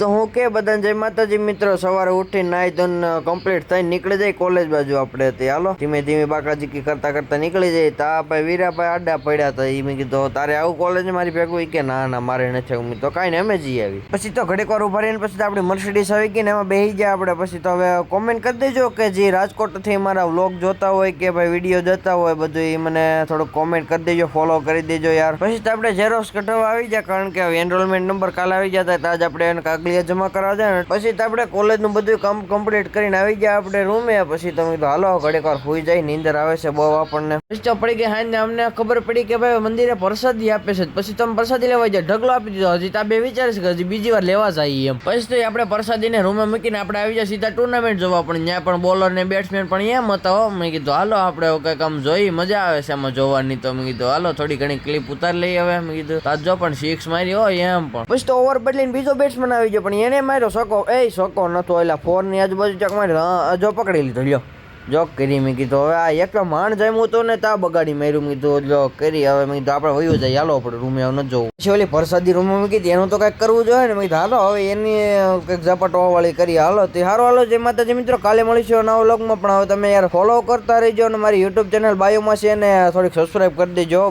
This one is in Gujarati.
તો હું કે બધાને જય માતાજી મિત્રો, સવારે ઉઠીને નાઈ ધોઈને કમ્પ્લીટ થઈને નીકળી જાય કોલેજ બાજુ આપણે. તે હાલો ધીમે ધીમે બાકાજી કરતા કરતા નીકળી જાય. તા ભાઈ વીરાભાઈ આડા પડ્યા હતા. એ મેં કીધું તારે આવું કોલેજ મારી ભેગું? કે ના ના મારે નથી આવું. તો કાંઈ ને અમે જઈ આવી. પછી તો ઘડીક વાર ઉભા રહીને પછી આપણી મર્સિડીઝ આવી ગઈ ને એમાં બેસી ગયા આપણે. પછી તો હવે કોમેન્ટ કરી દેજો કે જે રાજકોટથી મારા વ્લોગ જોતા હોય કે ભાઈ વિડીયો જોતા હોય બધું, એ મને થોડુંક કોમેન્ટ કરી દેજો, ફોલો કરી દેજો યાર. પછી તો આપણે ઝેરોક્સ કઢાવવા આવી જાય, કારણ કે એનરોલમેન્ટ નંબર કાલે આવી જતા હતા. આજ આપણે એને કાગળિયા જમા કરવા જાય. પછી તો આપણે કોલેજનું બધું કામ કમ્પ્લીટ કરીને આવી ગયા આપણે રૂમે. પછી તમે તો હાલો ઘડીક વાર સુઈ જાય, નીંદર આવે છે બહુ આપણને. પછી તો પડી ગઈ હાઈને અમને ખબર પડી કે ભાઈ મંદિરે પ્રસાદી આપે છે. પછી તમે પ્રસાદી લેવા જાય, ઢગલો આપી દીધો. હજી તો બે વિચારે છે કે હજી બીજી વાર લેવા જઈએ એમ. પછી તો આપણે પ્રસાદીને રૂમે મૂકીને આપણે આવી જાય સીધા ટુર્નામેન્ટ જોવા. પણ ત્યાં પણ બોલર ને બેટ્સમેન પણ એમ હતા હો. મેં કીધું હાલો આપણે કંઈક આમ જોઈ, મજા આવે છે આમાં જોવાની. તો મેં કીધું હાલો થોડી ઘણી ક્લિપ ઉતારી લઈએ હવે. મેં કીધું તાજો પણ 6 મારી હોય એમ. પણ પછી તો ઓવર બદલીને બીજો બેટ્સમેન આવી ગયો, પણ એને માર્યો સકો. સકો નતો, એટલે 4 ની આજુબાજુ ચક મારી જો પકડી લીધો. લ્યો જોક કરી. મેં કીધું હવે આ એકલો માણ જાય તો ને તા બગાડી માર્યું. મેં કીધું જો કરી હવે. મેં કીધું આપણે વયું જાય, હાલો આપણે રૂમે ન જવું. પછી ઓલી પ્રસાદી રૂમમાં મૂકી હતી, એનું તો કંઈક કરવું જોઈએ ને. મેં કીધું હાલો હવે એની કંઈક ઝપાટો વાળી કરી. હાલો તે હારો હાલો. જય માતાજી મિત્રો, કાલે મળીશું નવા વ્લોગમાં. પણ હવે તમે યાર ફોલો કરતા રહીજો અને મારી યુટ્યુબ ચેનલ બાયોમાં છે ને થોડીક સબસ્ક્રાઈબ કરી દેજો.